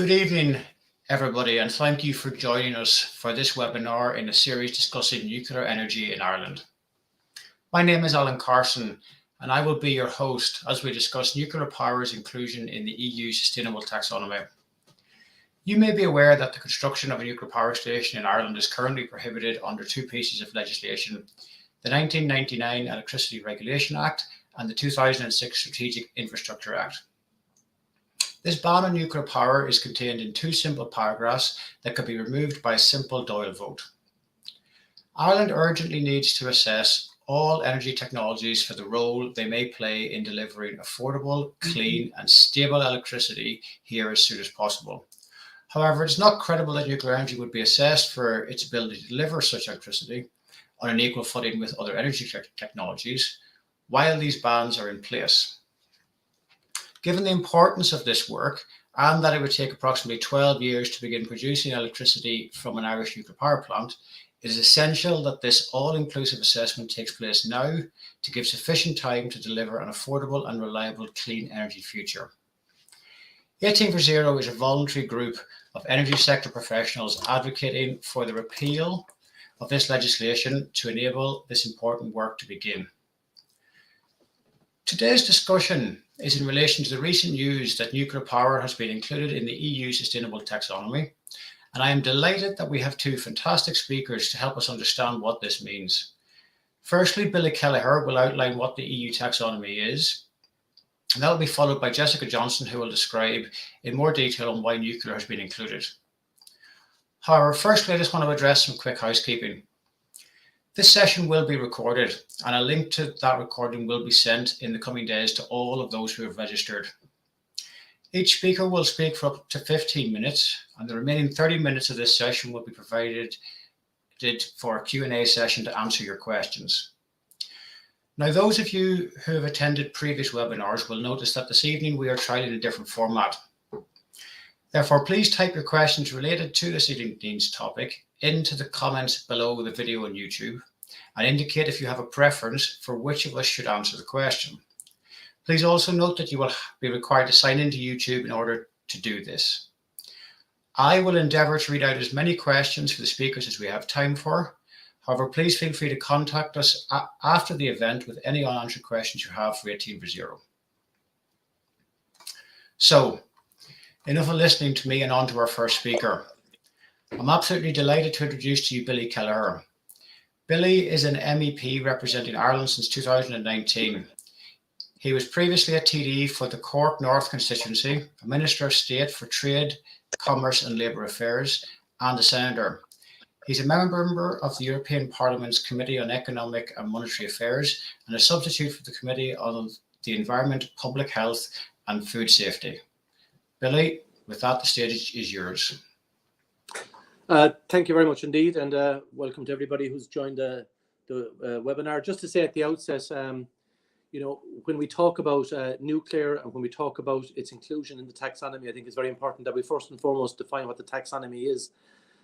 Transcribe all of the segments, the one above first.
Good evening, everybody, and thank you for joining us for this webinar in a series discussing nuclear energy in Ireland. My name is Alan Carson, and I will be your host as we discuss nuclear power's inclusion in the EU Sustainable Taxonomy. You may be aware that the construction of a nuclear power station in Ireland is currently prohibited under two pieces of legislation, the 1999 Electricity Regulation Act and the 2006 Strategic Infrastructure Act. This ban on nuclear power is contained in two simple paragraphs that could be removed by a simple Dáil vote. Ireland urgently needs to assess all energy technologies for the role they may play in delivering affordable, clean and stable electricity here as soon as possible. However, it is not credible that nuclear energy would be assessed for its ability to deliver such electricity on an equal footing with other energy technologies while these bans are in place. Given the importance of this work and that it would take approximately 12 years to begin producing electricity from an Irish nuclear power plant, it is essential that this all-inclusive assessment takes place now to give sufficient time to deliver an affordable and reliable clean energy future. 18for0 is a voluntary group of energy sector professionals advocating for the repeal of this legislation to enable this important work to begin. Today's discussion is in relation to the recent news that nuclear power has been included in the EU Sustainable Taxonomy, and I am delighted that we have two fantastic speakers to help us understand what this means. Firstly, Billy Kelleher will outline what the EU Taxonomy is, and that will be followed by Jessica Johnson, who will describe in more detail on why nuclear has been included. However, firstly, I just want to address some quick housekeeping. This session will be recorded, and a link to that recording will be sent in the coming days to all of those who have registered. Each speaker will speak for up to 15 minutes, and the remaining 30 minutes of this session will be provided for a Q&A session to answer your questions. Now, those of you who have attended previous webinars will notice that this evening we are trialing a different format. Therefore, please type your questions related to this evening's topic into the comments below the video on YouTube and indicate if you have a preference for which of us should answer the question. Please also note that you will be required to sign into YouTube in order to do this. I will endeavour to read out as many questions for the speakers as we have time for. However, please feel free to contact us after the event with any unanswered questions you have for 18for0. So, enough of listening to me and on to our first speaker. I'm absolutely delighted to introduce to you Billy Kelleher. Billy is an MEP representing Ireland since 2019. He was previously a TD for the Cork North constituency, a Minister of State for Trade, Commerce and Labour Affairs, and a Senator. He's a member of the European Parliament's Committee on Economic and Monetary Affairs and a substitute for the Committee on the Environment, Public Health and Food Safety. Billy, with that, the stage is yours. Thank you very much indeed, and welcome to everybody who's joined the webinar. Just to say at the outset, you know, when we talk about nuclear and when we talk about its inclusion in the taxonomy, I think it's very important that we first and foremost define what the taxonomy is.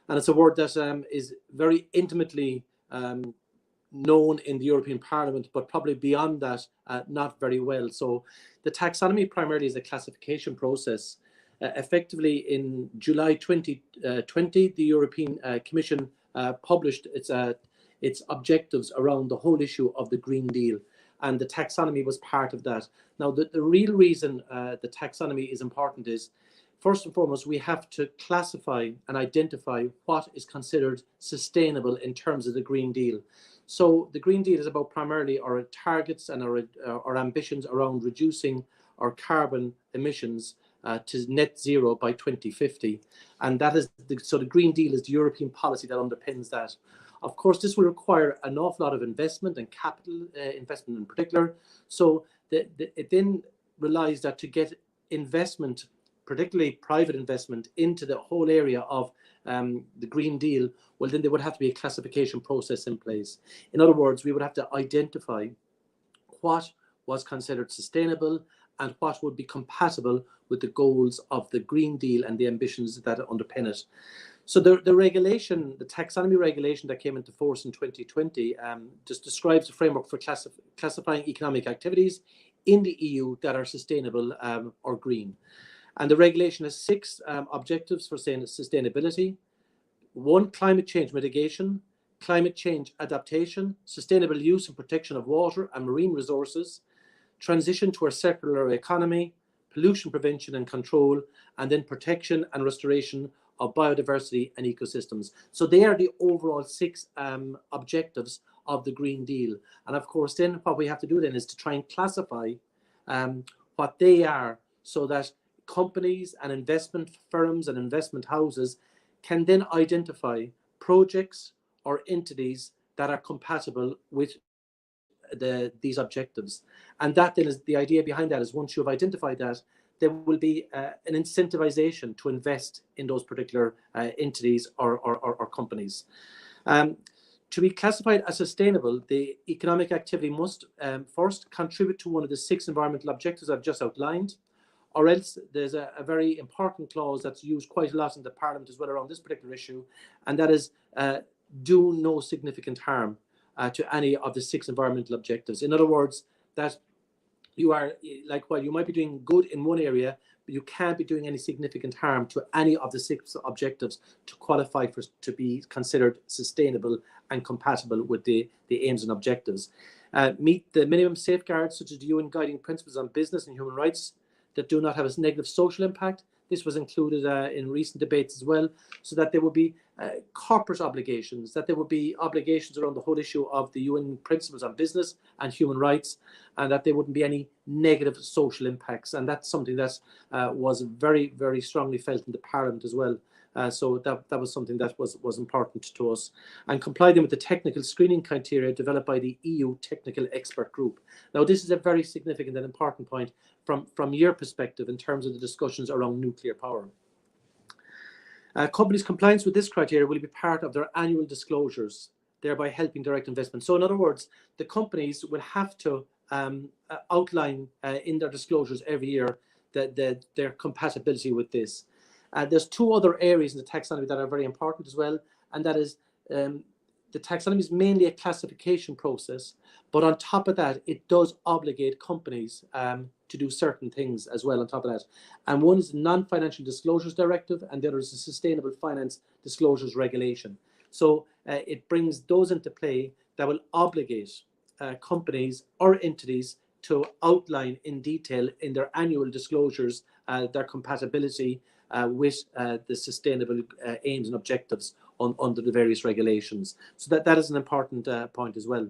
And it's a word that is very intimately known in the European Parliament, but probably beyond that, not very well. So the taxonomy primarily is a classification process. Effectively, in July 2020, the European Commission published its objectives around the whole issue of the Green Deal, and the taxonomy was part of that. Now, the real reason the taxonomy is important is, first and foremost, we have to classify and identify what is considered sustainable in terms of the Green Deal. So the Green Deal is about primarily our targets and our ambitions around reducing our carbon emissions to net zero by 2050, and that is so the Green Deal is the European policy that underpins that. Of course, this will require an awful lot of investment and capital investment in particular. So it then relies that to get investment, particularly private investment, into the whole area of the Green Deal, well, then there would have to be a classification process in place. In other words, we would have to identify what was considered sustainable and what would be compatible with the goals of the Green Deal and the ambitions that underpin it. So the regulation, the taxonomy regulation that came into force in 2020 just describes a framework for classifying economic activities in the EU that are sustainable or green. And the regulation has 6 objectives for sustainability. 1, climate change mitigation, climate change adaptation, sustainable use and protection of water and marine resources, transition to a circular economy, pollution prevention and control, and then protection and restoration of biodiversity and ecosystems. So they are the overall 6 objectives of the Green Deal. And of course, then what we have to do then is to try and classify what they are, so that companies and investment firms and investment houses can then identify projects or entities that are compatible with these objectives. And that then is the idea behind that, is once you've identified that, there will be an incentivization to invest in those particular entities or companies. To be classified as sustainable, the economic activity must first contribute to one of the 6 environmental objectives I've just outlined, or else there's a very important clause that's used quite a lot in the Parliament as well around this particular issue, and that is do no significant harm to any of the 6 environmental objectives. In other words, that you are, like, while you might be doing good in one area, but you can't be doing any significant harm to any of the 6 objectives to qualify to be considered sustainable and compatible with the aims and objectives. Meet the minimum safeguards such as the UN guiding principles on business and human rights that do not have a negative social impact. This was included in recent debates as well, so that there would be corporate obligations, that there would be obligations around the whole issue of the UN principles on business and human rights, and that there wouldn't be any negative social impacts. And that's something that was very, very strongly felt in the Parliament as well. So that was something that was important to us. And comply then with the technical screening criteria developed by the EU Technical Expert Group. Now, this is a very significant and important point from your perspective in terms of the discussions around nuclear power. Companies' compliance with this criteria will be part of their annual disclosures, thereby helping direct investment. So in other words, the companies will have to outline in their disclosures every year their compatibility with this. There's 2 other areas in the taxonomy that are very important as well, and that is the taxonomy is mainly a classification process, but on top of that, it does obligate companies to do certain things as well on top of that. And one is the Non-Financial Disclosures Directive, and the other is the Sustainable Finance Disclosures Regulation. So it brings those into play that will obligate companies or entities to outline in detail in their annual disclosures their compatibility with the sustainable aims and objectives under the various regulations. So that is an important point as well.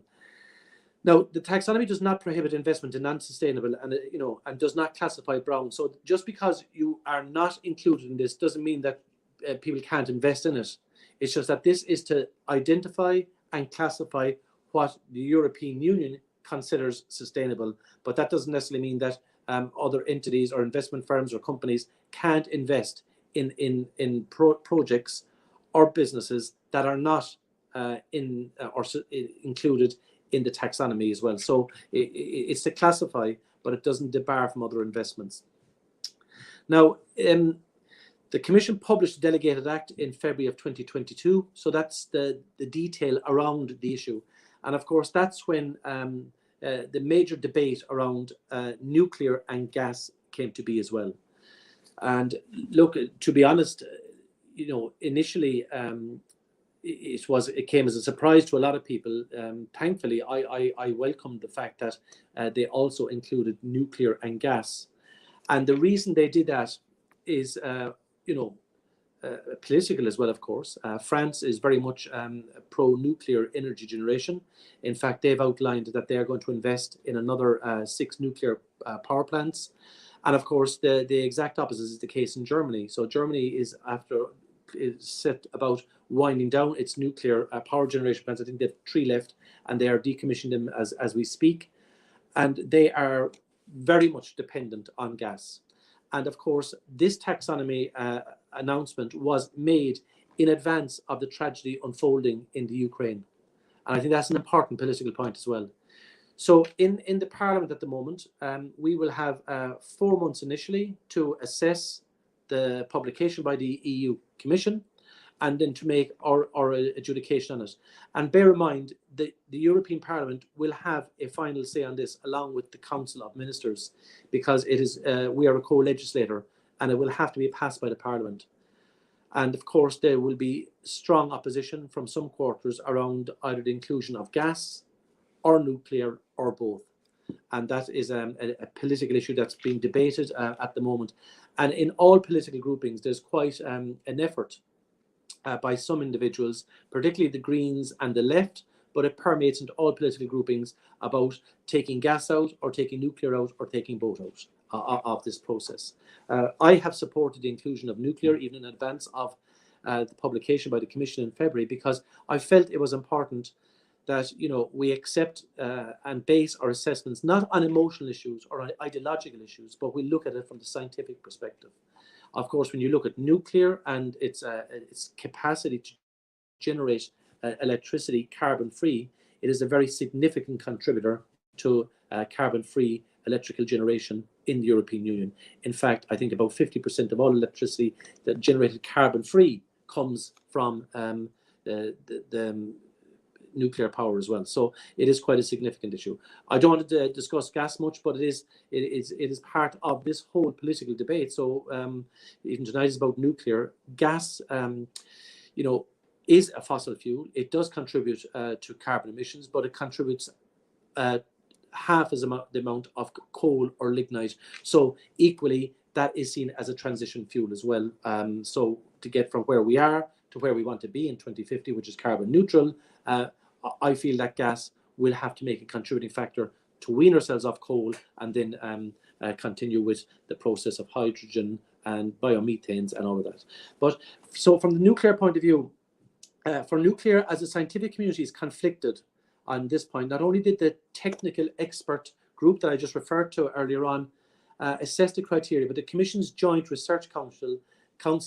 Now, the taxonomy does not prohibit investment in non-sustainable and does not classify brown. So just because you are not included in this doesn't mean that people can't invest in it. It's just that this is to identify and classify what the European Union considers sustainable, but that doesn't necessarily mean that other entities or investment firms or companies can't invest in projects or businesses that are not included in the taxonomy as well. So it's to classify, but it doesn't debar from other investments. Now, the Commission published a delegated act in February of 2022. So that's the detail around the issue. And of course, that's when the major debate around nuclear and gas came to be as well. And look, to be honest, initially it came as a surprise to a lot of people. Thankfully, I welcomed the fact that they also included nuclear and gas. And the reason they did that is, political as well, of course. France is very much pro-nuclear energy generation. In fact, they've outlined that they are going to invest in another 6 nuclear power plants. And of course, the exact opposite is the case in Germany. So Germany is set about winding down its nuclear power generation plants. I think they have 3 left, and they are decommissioning them as we speak. And they are very much dependent on gas. And of course, this taxonomy announcement was made in advance of the tragedy unfolding in the Ukraine. And I think that's an important political point as well. So in the Parliament at the moment, we will have 4 months initially to assess the publication by the EU Commission, and then to make our adjudication on it. And bear in mind that the European Parliament will have a final say on this, along with the Council of Ministers, because it is we are a co-legislator and it will have to be passed by the Parliament. And of course, there will be strong opposition from some quarters around either the inclusion of gas or nuclear or both. And that is a political issue that's being debated at the moment. And in all political groupings, there's quite an effort by some individuals, particularly the Greens and the left, but it permeates into all political groupings about taking gas out or taking nuclear out or taking both out of this process. I have supported the inclusion of nuclear even in advance of the publication by the Commission in February, because I felt it was important that, you know, we accept and base our assessments not on emotional issues or on ideological issues, but we look at it from the scientific perspective. Of course, when you look at nuclear and its capacity to generate electricity carbon-free, it is a very significant contributor to carbon-free electrical generation in the European Union. In fact, I think about 50% of all electricity that generated carbon-free comes from the nuclear power as well. So it is quite a significant issue. I don't want to discuss gas much, but it is part of this whole political debate. So even tonight is about nuclear. Gas, you know, is a fossil fuel. It does contribute to carbon emissions, but it contributes half as the amount of coal or lignite. So equally, that is seen as a transition fuel as well. So to get from where we are to where we want to be in 2050, which is carbon neutral, I feel that gas will have to make a contributing factor to wean ourselves off coal and then continue with the process of hydrogen and biomethanes and all of that. But so from the nuclear point of view, for nuclear, as a scientific community is conflicted on this point. Not only did the technical expert group that I just referred to earlier on assess the criteria, but the Commission's Joint Research Council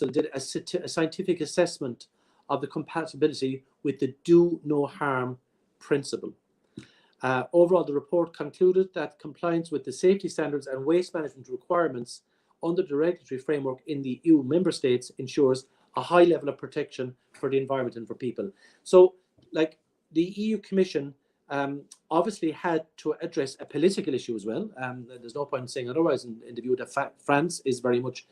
did a scientific assessment of the compatibility with the do no harm principle. Overall, the report concluded that compliance with the safety standards and waste management requirements under the regulatory framework in the EU member states ensures a high level of protection for the environment and for people. So, like, the EU Commission obviously had to address a political issue as well. There's no point in saying otherwise in the view that France is very much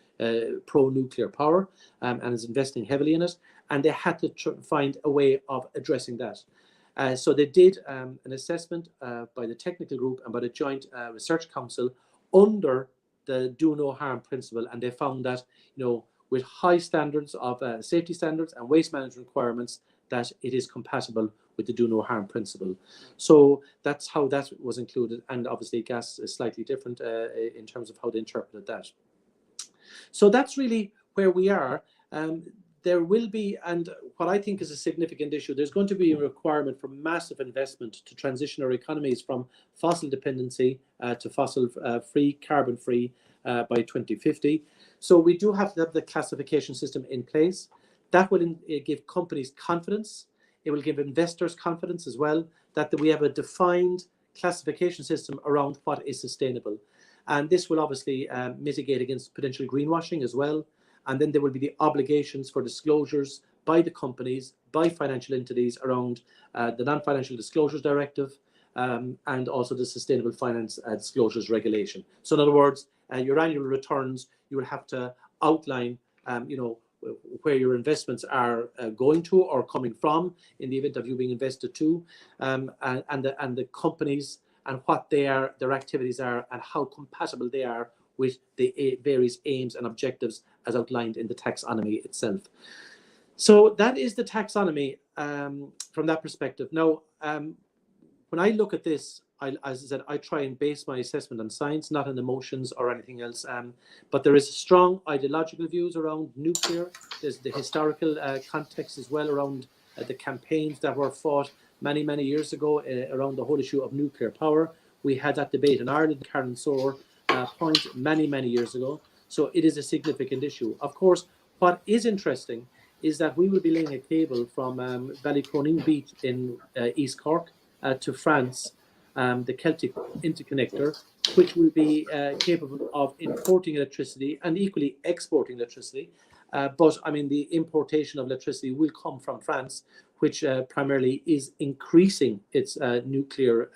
pro-nuclear power and is investing heavily in it. And they had to find a way of addressing that. So they did an assessment by the technical group and by the Joint Research Council under the do no harm principle. And they found that, you know, with high standards of safety standards and waste management requirements, that it is compatible with the do no harm principle. So that's how that was included. And obviously gas is slightly different in terms of how they interpreted that. So that's really where we are. There will be, and what I think is a significant issue, there's going to be a requirement for massive investment to transition our economies from fossil dependency to fossil free, carbon free by 2050. So we do have to have the classification system in place. That will give companies confidence. It will give investors confidence as well that we have a defined classification system around what is sustainable. And this will obviously mitigate against potential greenwashing as well. And then there will be the obligations for disclosures by the companies, by financial entities around the Non-Financial Disclosures Directive and also the Sustainable Finance Disclosures Regulation. So in other words, your annual returns, you will have to outline, you know, where your investments are going to or coming from in the event of you being invested to, and the companies and what their activities are and how compatible they are with the various aims and objectives as outlined in the taxonomy itself. So that is the taxonomy from that perspective. Now, when I look at this, as I said, I try and base my assessment on science, not on emotions or anything else. But there is strong ideological views around nuclear. There's the historical context as well around the campaigns that were fought many, many years ago around the whole issue of nuclear power. We had that debate in Ireland, Karen Soar point many, many years ago. So it is a significant issue. Of course, what is interesting is that we will be laying a cable from Ballycronin Beach in East Cork to France, the Celtic interconnector, which will be capable of importing electricity and equally exporting electricity. But I mean, the importation of electricity will come from France, which primarily is increasing its nuclear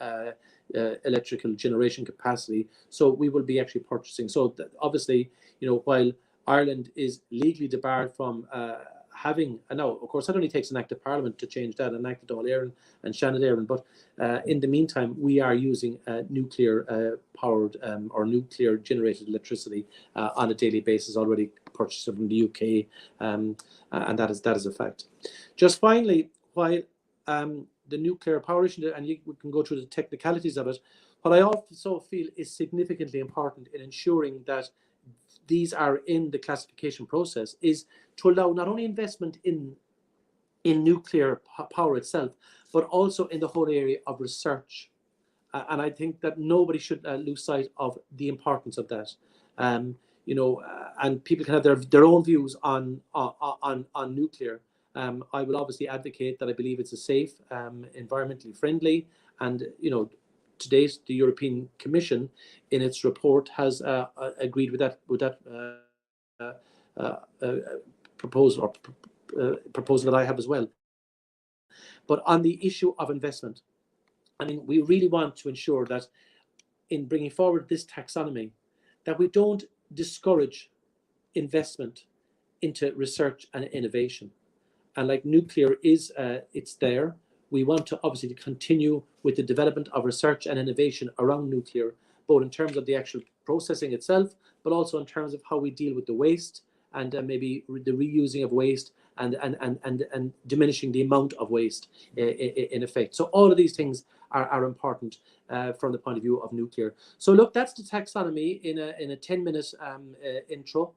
electrical generation capacity. So we will be actually purchasing. So obviously, you know, while Ireland is legally debarred from having, and now, of course, that only takes an act of Parliament to change that, an act of Dáil Éireann and Seanad Éireann, but in the meantime, we are using nuclear powered or nuclear generated electricity on a daily basis, already purchased from the UK, and that is a fact. Just finally, while the nuclear power issue, and we can go through the technicalities of it, what I also feel is significantly important in ensuring that these are in the classification process is to allow not only investment in nuclear power itself, but also in the whole area of research. And I think that nobody should lose sight of the importance of that. You know, and people can have their own views on nuclear. I will obviously advocate that I believe it's a safe, environmentally friendly, and you know, to date, the European Commission, in its report, has agreed with that proposal that I have as well. But on the issue of investment, I mean, we really want to ensure that in bringing forward this taxonomy, that we don't discourage investment into research and innovation. And like nuclear is, it's there. We want to obviously continue with the development of research and innovation around nuclear, both in terms of the actual processing itself, but also in terms of how we deal with the waste and maybe the reusing of waste and diminishing the amount of waste in effect. So all of these things are important from the point of view of nuclear. So look, that's the taxonomy in a 10-minute intro.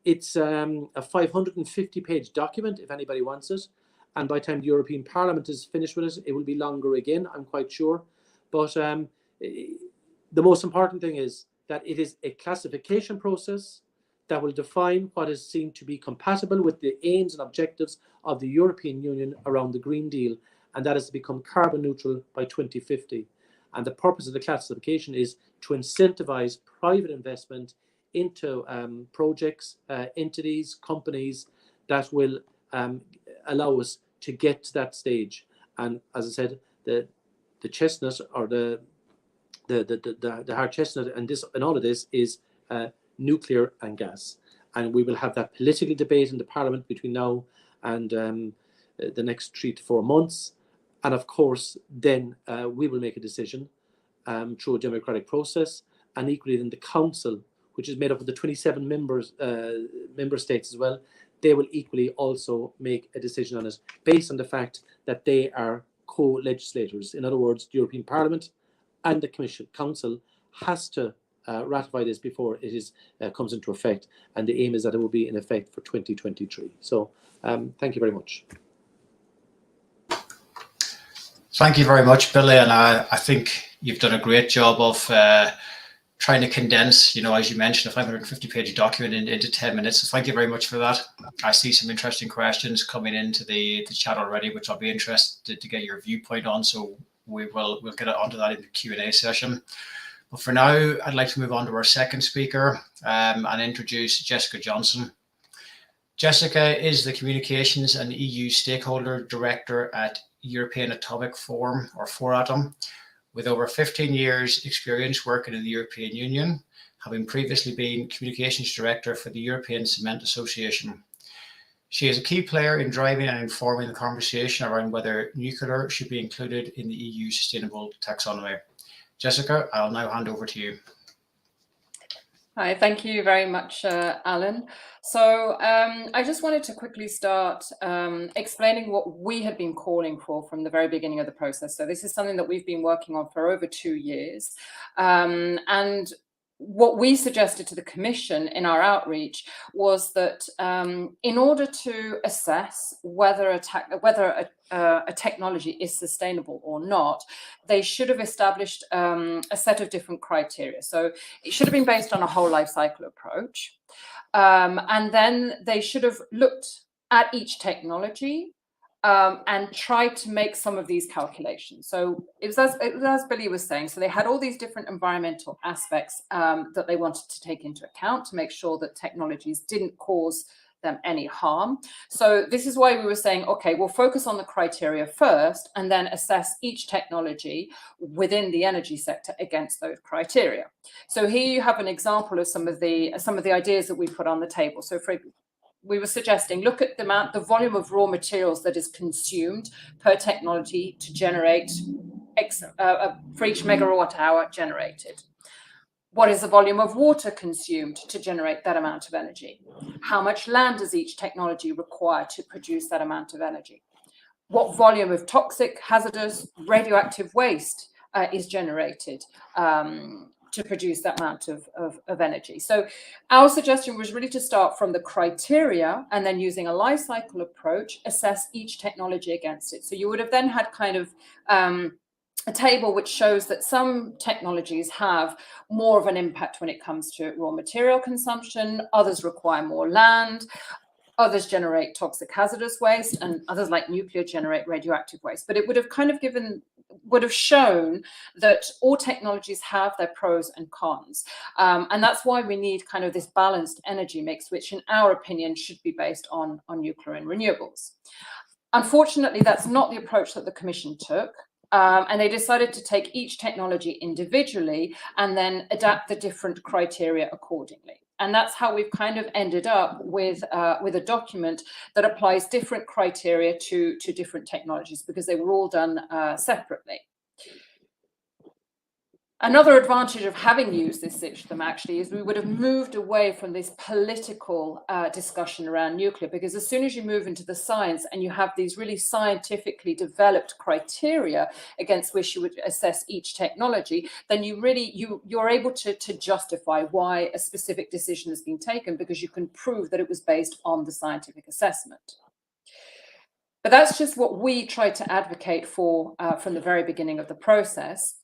It's a 550-page document if anybody wants it. And by the time the European Parliament is finished with it, it will be longer again, I'm quite sure. But the most important thing is that it is a classification process that will define what is seen to be compatible with the aims and objectives of the European Union around the Green Deal, and that is to become carbon neutral by 2050. And the purpose of the classification is to incentivize private investment into projects, entities, companies that will allow us to get to that stage. And as I said, the chestnut, or the hard chestnut, and all of this is nuclear and gas. And we will have that political debate in the Parliament between now and the next 3 to 4 months. And of course, then we will make a decision through a democratic process, and equally then the Council, which is made up of the 27 member states as well, they will equally also make a decision on it based on the fact that they are co-legislators. In other words, the European Parliament and the Council has to ratify this before it is comes into effect, and the aim is that it will be in effect for 2023. So thank you very much. Thank you very much, Billy, and I think you've done a great job of trying to condense, you know, as you mentioned, a 550-page document into 10 minutes. So thank you very much for that. I see some interesting questions coming into the chat already, which I'll be interested to get your viewpoint on. So we'll get onto that in the Q&A session. But for now, I'd like to move on to our second speaker and introduce Jessica Johnson. Jessica is the Communications and EU Stakeholder Director at European Atomic Forum, or FORATOM, with over 15 years experience working in the European Union, having previously been Communications Director for the European Cement Association. She is a key player in driving and informing the conversation around whether nuclear should be included in the EU Sustainable Taxonomy. Jessica, I'll now hand over to you. Hi, thank you very much, Alan. So I just wanted to quickly start explaining what we had been calling for from the very beginning of the process. So this is something that we've been working on for over 2 years. And what we suggested to the Commission in our outreach was that in order to assess whether a technology is sustainable or not, they should have established a set of different criteria. So it should have been based on a whole life cycle approach. And then they should have looked at each technology and tried to make some of these calculations. So it was as Billy was saying, so they had all these different environmental aspects that they wanted to take into account to make sure that technologies didn't cause them any harm. So this is why we were saying, okay, we'll focus on the criteria first and then assess each technology within the energy sector against those criteria. So here you have an example of some of the ideas that we put on the table. So we were suggesting, look at the volume of raw materials that is consumed per technology to generate for each megawatt hour generated. What is the volume of water consumed to generate that amount of energy? How much land does each technology require to produce that amount of energy? What volume of toxic, hazardous, radioactive waste is generated to produce that amount of energy? So our suggestion was really to start from the criteria and then, using a life cycle approach, assess each technology against it. So you would have then had kind of a table which shows that some technologies have more of an impact when it comes to raw material consumption, others require more land, others generate toxic hazardous waste, and others, like nuclear, generate radioactive waste. But it would have kind of shown that all technologies have their pros and cons. And that's why we need kind of this balanced energy mix, which in our opinion should be based on nuclear and renewables. Unfortunately, that's not the approach that the Commission took. And they decided to take each technology individually and then adapt the different criteria accordingly. And that's how we've kind of ended up with a document that applies different criteria to different technologies, because they were all done separately. Another advantage of having used this 𝗲𝗲𝘀𝗀𝗶𝗰 actually is we would have moved away from this political discussion around nuclear, because as soon as you move into the science and you have these really scientifically developed criteria against which you would assess each technology, then you're able to justify why a specific decision has been taken, because you can prove that it was based on the scientific assessment. But that's just what we tried to advocate for from the very beginning of the process.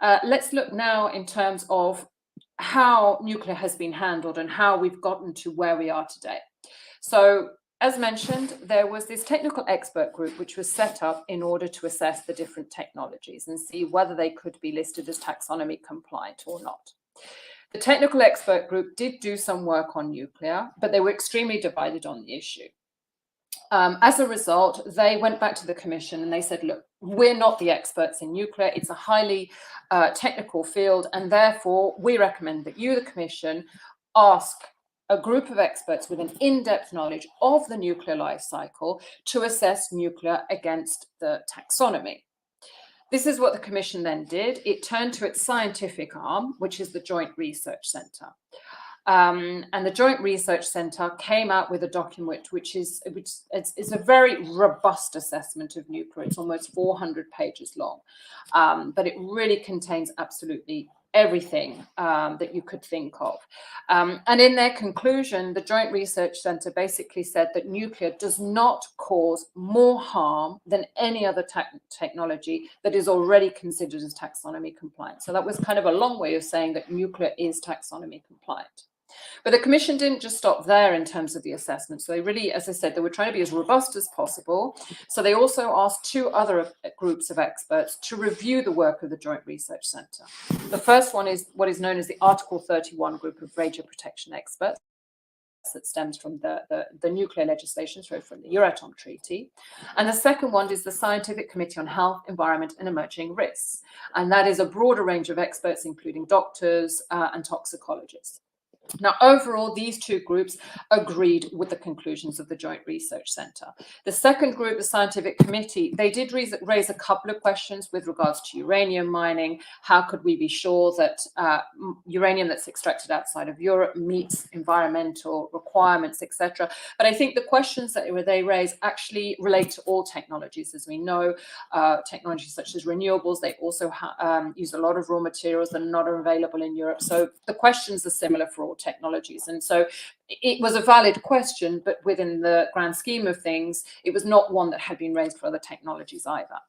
Let's look now in terms of how nuclear has been handled and how we've gotten to where we are today. So, as mentioned, there was this technical expert group which was set up in order to assess the different technologies and see whether they could be listed as taxonomy compliant or not. The technical expert group did do some work on nuclear, but they were extremely divided on the issue. As a result, they went back to the Commission and they said, look, we're not the experts in nuclear. It's a highly technical field, and therefore we recommend that you, the Commission, ask a group of experts with an in-depth knowledge of the nuclear life cycle to assess nuclear against the taxonomy. This is what the Commission then did. It turned to its scientific arm, which is the Joint Research Centre. And the Joint Research Centre came out with a document which is a very robust assessment of nuclear. It's almost 400 pages long, but it really contains absolutely everything that you could think of. And in their conclusion, the Joint Research Centre basically said that nuclear does not cause more harm than any other technology that is already considered as taxonomy compliant. So that was kind of a long way of saying that nuclear is taxonomy compliant. But the Commission didn't just stop there in terms of the assessment. So they really, as I said, they were trying to be as robust as possible. So they also asked two other groups of experts to review the work of the Joint Research Centre. The first one is what is known as the Article 31 group of radio protection experts, that stems from the nuclear legislation, so from the Euratom Treaty. And the second one is the Scientific Committee on Health, Environment and Emerging Risks. And that is a broader range of experts, including doctors and toxicologists. Now, overall, these two groups agreed with the conclusions of the Joint Research Centre. The second group, the Scientific Committee, they did raise a couple of questions with regards to uranium mining. How could we be sure that uranium that's extracted outside of Europe meets environmental requirements, etc.? But I think the questions that they raise actually relate to all technologies. As we know, technologies such as renewables, they also use a lot of raw materials that are not available in Europe. So the questions are similar for all technologies. And so it was a valid question, but within the grand scheme of things, it was not one that had been raised for other technologies either.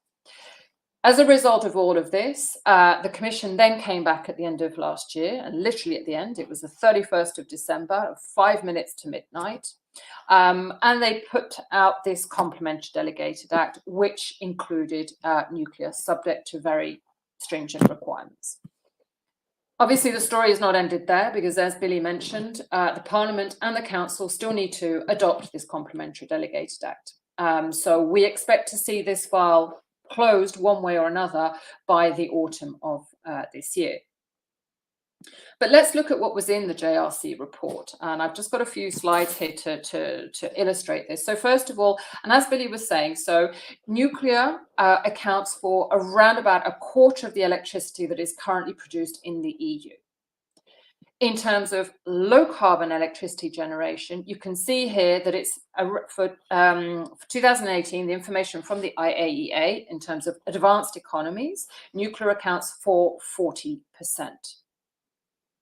As a result of all of this, the Commission then came back at the end of last year, and literally at the end, it was the 31st of December, 5 minutes to midnight, and they put out this complementary delegated act, which included nuclear, subject to very stringent requirements. Obviously, the story is not ended there because, as Billy mentioned, the Parliament and the Council still need to adopt this complementary delegated act. So we expect to see this file closed one way or another by the autumn of this year. But let's look at what was in the JRC report. And I've just got a few slides here to illustrate this. So first of all, and as Billy was saying, so nuclear accounts for around about a quarter of the electricity that is currently produced in the EU. In terms of low carbon electricity generation, you can see here that it's for 2018, the information from the IAEA in terms of advanced economies, nuclear accounts for 40%.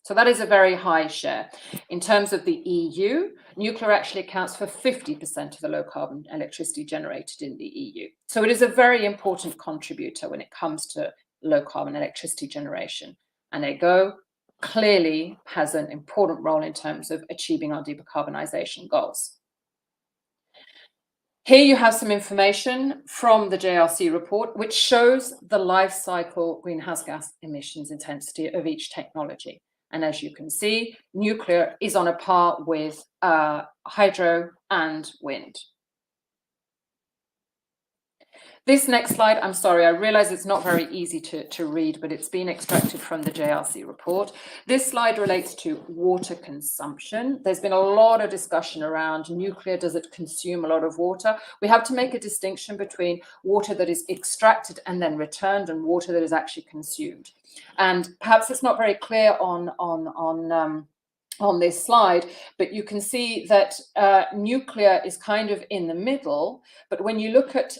So that is a very high share. In terms of the EU, nuclear actually accounts for 50% of the low carbon electricity generated in the EU. So it is a very important contributor when it comes to low carbon electricity generation. And ERGO clearly has an important role in terms of achieving our decarbonisation goals. Here you have some information from the JRC report, which shows the life cycle greenhouse gas emissions intensity of each technology. And as you can see, nuclear is on a par with hydro and wind. This next slide, I'm sorry, I realize it's not very easy to read, but it's been extracted from the JRC report. This slide relates to water consumption. There's been a lot of discussion around nuclear. Does it consume a lot of water? We have to make a distinction between water that is extracted and then returned and water that is actually consumed. And perhaps it's not very clear on this slide, but you can see that nuclear is kind of in the middle. But when you look at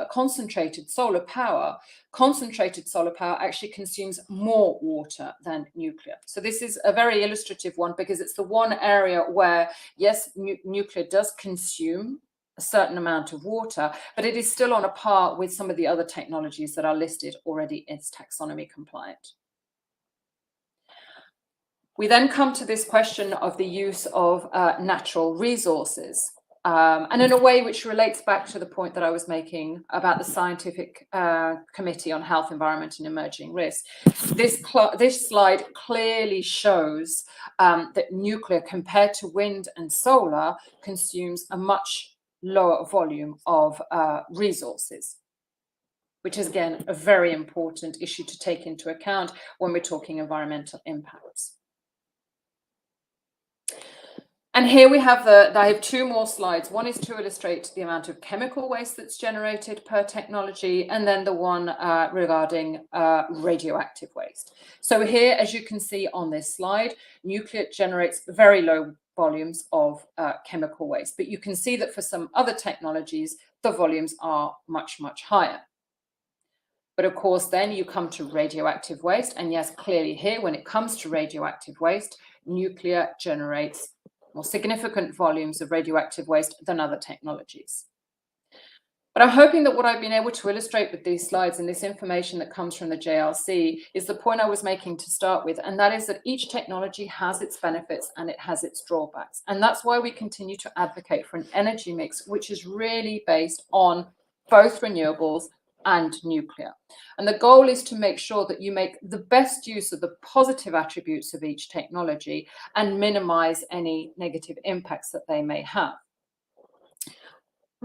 concentrated solar power actually consumes more water than nuclear. So this is a very illustrative one because it's the one area where, yes, nuclear does consume a certain amount of water, but it is still on a par with some of the other technologies that are listed already as taxonomy compliant. We then come to this question of the use of natural resources. And in a way which relates back to the point that I was making about the Scientific Committee on Health, Environment and Emerging Risks. This slide clearly shows that nuclear compared to wind and solar consumes a much lower volume of resources, which is again a very important issue to take into account when we're talking environmental impacts. And here we have I have two more slides. One is to illustrate the amount of chemical waste that's generated per technology, and then the one regarding radioactive waste. So here, as you can see on this slide, nuclear generates very low volumes of chemical waste, but you can see that for some other technologies, the volumes are much, much higher. But of course, then you come to radioactive waste, and yes, clearly here, when it comes to radioactive waste, nuclear generates more significant volumes of radioactive waste than other technologies. But I'm hoping that what I've been able to illustrate with these slides and this information that comes from the JRC is the point I was making to start with, and that is that each technology has its benefits and it has its drawbacks. And that's why we continue to advocate for an energy mix which is really based on both renewables and nuclear. And the goal is to make sure that you make the best use of the positive attributes of each technology and minimize any negative impacts that they may have.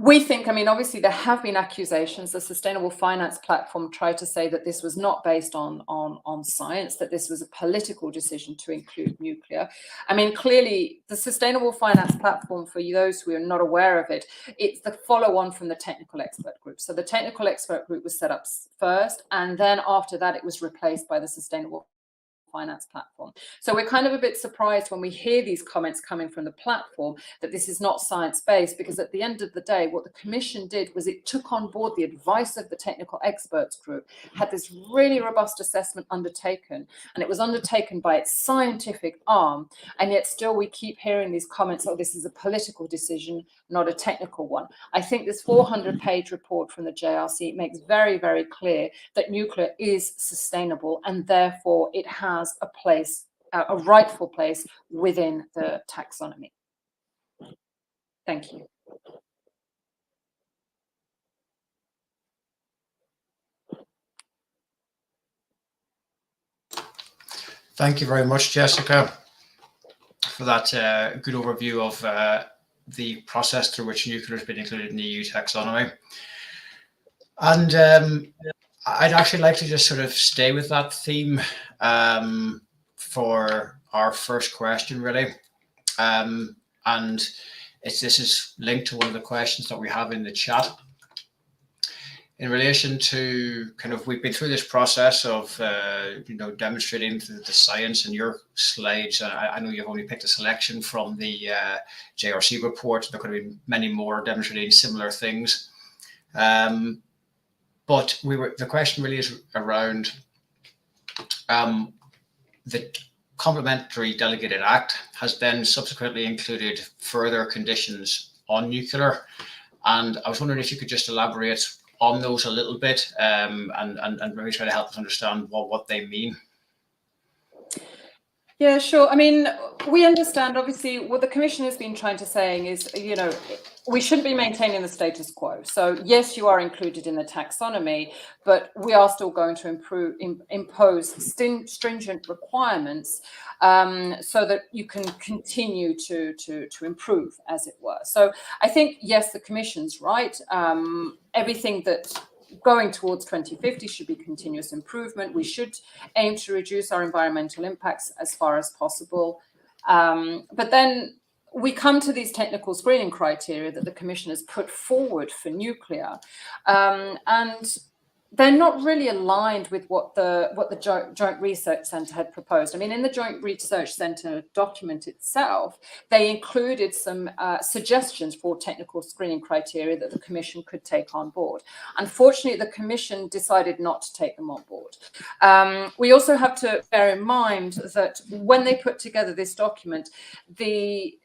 We think, I mean, obviously there have been accusations. The Sustainable Finance Platform tried to say that this was not based on science, that this was a political decision to include nuclear. I mean, clearly the Sustainable Finance Platform, for those who are not aware of it, it's the follow-on from the Technical Expert Group. So the Technical Expert Group was set up first, and then after that it was replaced by the Sustainable Finance Platform. So we're kind of a bit surprised when we hear these comments coming from the platform that this is not science-based, because at the end of the day, what the Commission did was it took on board the advice of the Technical Experts Group, had this really robust assessment undertaken, and it was undertaken by its scientific arm, and yet still we keep hearing these comments, oh, this is a political decision, not a technical one. I think this 400-page report from the JRC makes very, very clear that nuclear is sustainable, and therefore it has a place, a rightful place within the taxonomy. Thank you. Thank you very much, Jessica, for that good overview of the process through which nuclear has been included in the EU taxonomy. And I'd actually like to just sort of stay with that theme for our first question, really. And this is linked to one of the questions that we have in the chat. In relation to we've been through this process of, demonstrating the science in your slides. I know you've only picked a selection from the JRC report. There could have been many more demonstrating similar things. But the question really is around the Complementary Delegated Act has then subsequently included further conditions on nuclear. And I was wondering if you could just elaborate on those a little bit and maybe try to help us understand what they mean. Yeah, sure. I mean, we understand, obviously, what the Commission has been trying to saying is, we shouldn't be maintaining the status quo. So yes, you are included in the taxonomy, but we are still going to impose stringent requirements so that you can continue to improve, as it were. So I think, yes, the Commission's right. Everything that going towards 2050 should be continuous improvement. We should aim to reduce our environmental impacts as far as possible. But then we come to these technical screening criteria that the Commission has put forward for nuclear, and they're not really aligned with what the Joint Research Centre had proposed. I mean, in the Joint Research Centre document itself, they included some suggestions for technical screening criteria that the Commission could take on board. Unfortunately, the Commission decided not to take them on board. We also have to bear in mind that when they put together this document, the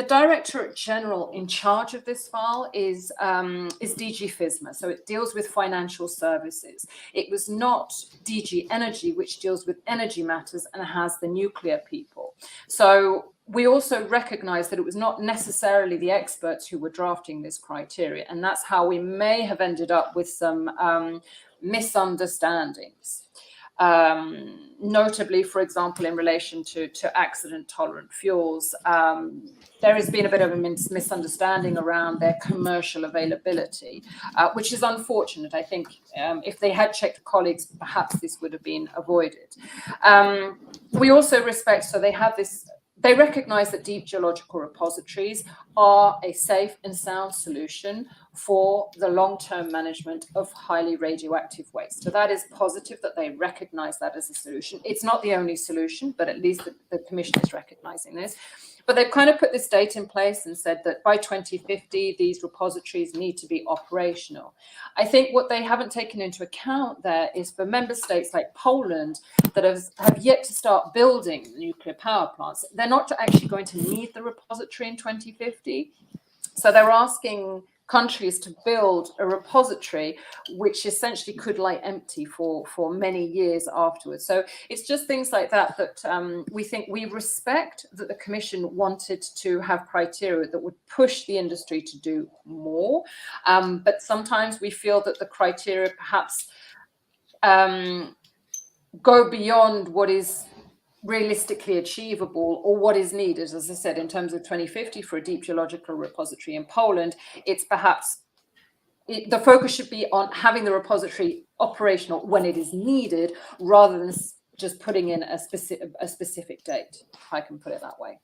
Directorate General in charge of this file is DG FSMA, so it deals with financial services. It was not DG Energy, which deals with energy matters and has the nuclear people. So we also recognize that it was not necessarily the experts who were drafting this criteria, and that's how we may have ended up with some misunderstandings. Notably, for example, in relation to accident-tolerant fuels, there has been a bit of a misunderstanding around their commercial availability, which is unfortunate. I think if they had checked colleagues, perhaps this would have been avoided. We also respect, so they have this, they recognize that deep geological repositories are a safe and sound solution for the long-term management of highly radioactive waste. So that is positive that they recognize that as a solution. It's not the only solution, but at least the Commission is recognizing this. But they've kind of put this date in place and said that by 2050, these repositories need to be operational. I think what they haven't taken into account there is for member states like Poland that have yet to start building nuclear power plants, they're not actually going to need the repository in 2050. So they're asking countries to build a repository which essentially could lie empty for many years afterwards. So it's just things like that that we think, we respect that the Commission wanted to have criteria that would push the industry to do more, but sometimes we feel that the criteria perhaps go beyond what is realistically achievable or what is needed. As I said, in terms of 2050 for a deep geological repository in Poland, it's perhaps the focus should be on having the repository operational when it is needed, rather than just putting in a specific date, if I can put it that way.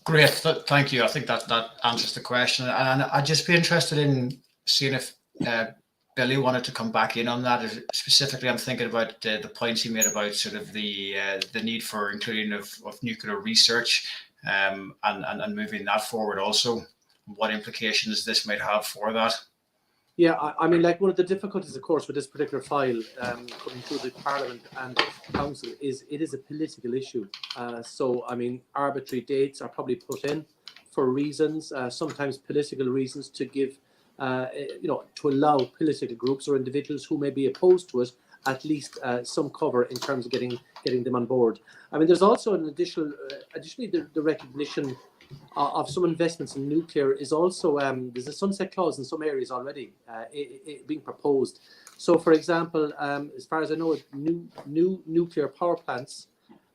Great, thank you. I think that answers the question, and I'd just be interested in seeing if Billy wanted to come back in on that. Specifically, I'm thinking about the points he made about sort of the need for including of nuclear research and moving that forward also. What implications this might have for that? Yeah, I mean, like, one of the difficulties, of course, with this particular file coming through the Parliament and Council is it is a political issue. So, I mean, arbitrary dates are probably put in for reasons, sometimes political reasons, to give to allow political groups or individuals who may be opposed to it at least some cover in terms of getting them on board. I mean, there's also an additionally the recognition of some investments in nuclear is also there's a sunset clause in some areas already being proposed. So, for example, as far as I know, new nuclear power plants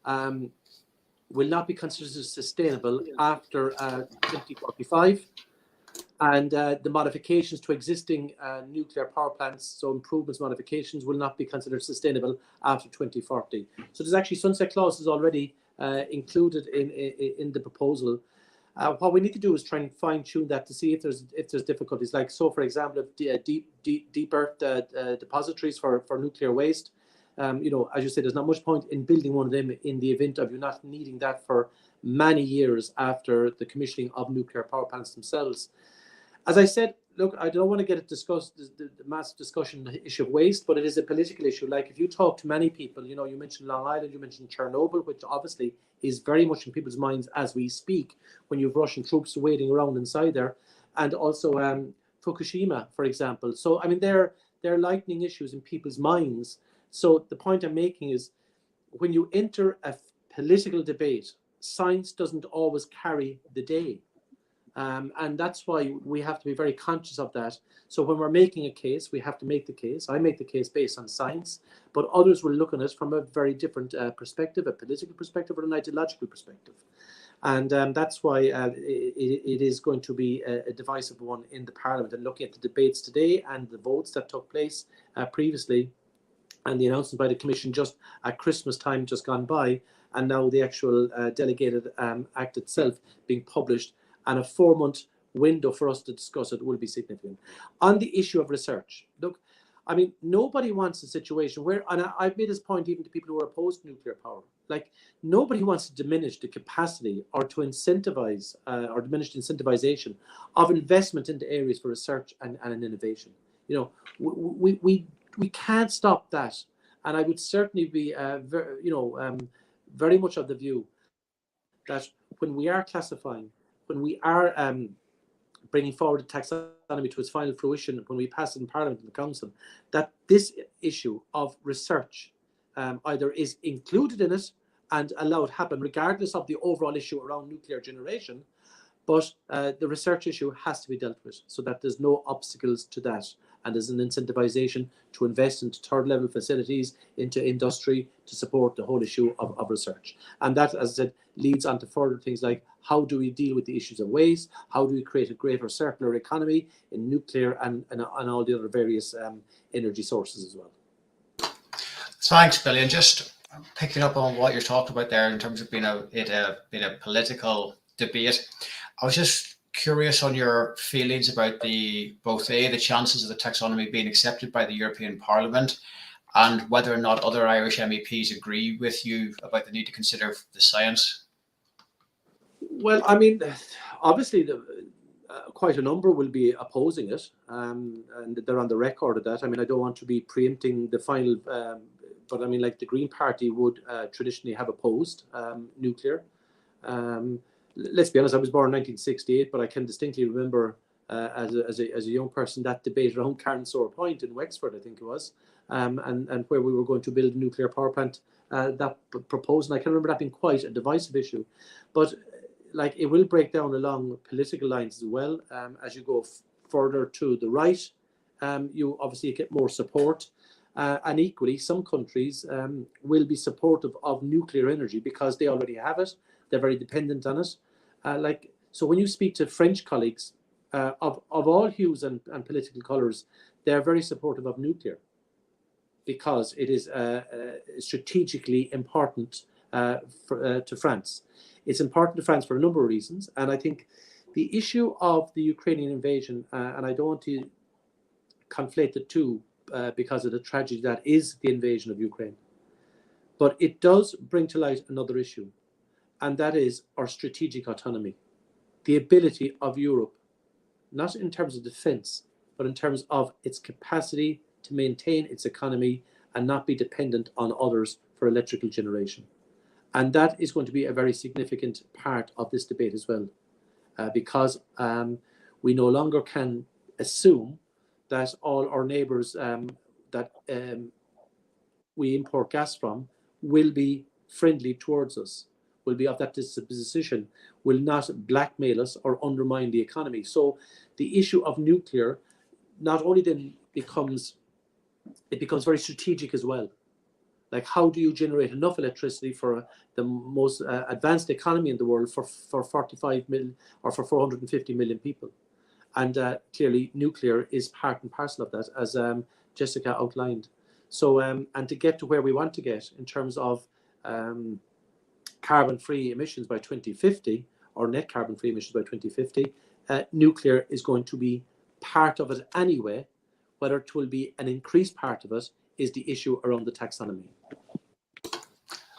will not be considered sustainable after 2045. And the modifications to existing nuclear power plants, so improvements, modifications, will not be considered sustainable after 2040. So there's actually sunset clauses already included in the proposal. What we need to do is try and fine-tune that to see if there's difficulties. Like, so for example, deep earth depositories for nuclear waste. You know, as you said, there's not much point in building one of them in the event of you not needing that for many years after the commissioning of nuclear power plants themselves. As I said, look, I don't want to get it discussed, the massive discussion, the issue of waste, but it is a political issue. Like, if you talk to many people, you know, you mentioned Long Island, you mentioned Chernobyl, which obviously is very much in people's minds as we speak, when you have Russian troops waiting around inside there, and also Fukushima, for example. So, I mean, they're lightning issues in people's minds. So the point I'm making is, when you enter a political debate, science doesn't always carry the day. And that's why we have to be very conscious of that. So when we're making a case, we have to make the case. I make the case based on science, but others will look at it from a very different perspective, a political perspective or an ideological perspective. And that's why it is going to be a divisive one in the Parliament. And looking at the debates today and the votes that took place previously, and the announcement by the Commission just at Christmas time just gone by, and now the actual delegated act itself being published, and a 4-month window for us to discuss it will be significant. On the issue of research, look, I mean, nobody wants a situation where, and I've made this point even to people who are opposed to nuclear power, like, nobody wants to diminish the capacity or to incentivize or diminish the incentivization of investment into areas for research and innovation. You know, we can't stop that. And I would certainly be, very much of the view that when we are classifying, when we are bringing forward the taxonomy to its final fruition, when we pass it in Parliament and the Council, that this issue of research either is included in it and allowed to happen, regardless of the overall issue around nuclear generation, but the research issue has to be dealt with so that there's no obstacles to that. And there's an incentivization to invest into third-level facilities, into industry, to support the whole issue of research. And that, as I said, leads on to further things like, how do we deal with the issues of waste? How do we create a greater circular economy in nuclear and all the other various energy sources as well? Thanks, Billy. And just picking up on what you're talking about there in terms of being a political debate, I was just curious on your feelings about the chances of the taxonomy being accepted by the European Parliament, and whether or not other Irish MEPs agree with you about the need to consider the science. Well, I mean, obviously, quite a number will be opposing it, and they're on the record of that. I mean, I don't want to be preempting the final, but I mean, like, the Green Party would traditionally have opposed nuclear. Let's be honest, I was born in 1968, but I can distinctly remember as a young person that debate around Carnsore Point in Wexford, I think it was, and where we were going to build a nuclear power plant, that proposed, and I can remember that being quite a divisive issue. But like, it will break down along political lines as well. As you go further to the right, you obviously get more support. And equally, some countries will be supportive of nuclear energy because they already have it. They're very dependent on it. So when you speak to French colleagues of all hues and political colours, they're very supportive of nuclear because it is strategically important to France. It's important to France for a number of reasons. And I think the issue of the Ukrainian invasion, and I don't want to conflate the two because of the tragedy that is the invasion of Ukraine, but it does bring to light another issue, and that is our strategic autonomy, the ability of Europe, not in terms of defense, but in terms of its capacity to maintain its economy and not be dependent on others for electrical generation. And that is going to be a very significant part of this debate as well, because we no longer can assume that all our neighbours that we import gas from will be friendly towards us, will be of that disposition, will not blackmail us or undermine the economy. So the issue of nuclear not only then becomes very strategic as well, Like, how do you generate enough electricity for the most advanced economy in the world for 45 million or for 450 million people? And clearly, nuclear is part and parcel of that, as Jessica outlined. So, and to get to where we want to get in terms of carbon-free emissions by 2050, or net carbon-free emissions by 2050, nuclear is going to be part of it anyway. Whether it will be an increased part of it is the issue around the taxonomy.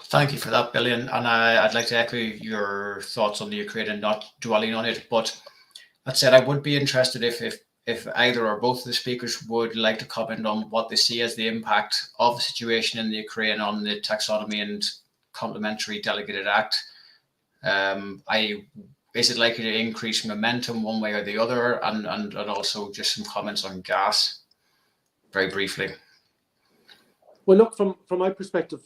Thank you for that, Billy. And I'd like to echo your thoughts on the Ukraine and not dwelling on it. But that said, I would be interested if either or both of the speakers would like to comment on what they see as the impact of the situation in the Ukraine on the taxonomy and complementary delegated act. Is it likely to increase momentum one way or the other? And also just some comments on gas, very briefly. Well, look, from my perspective,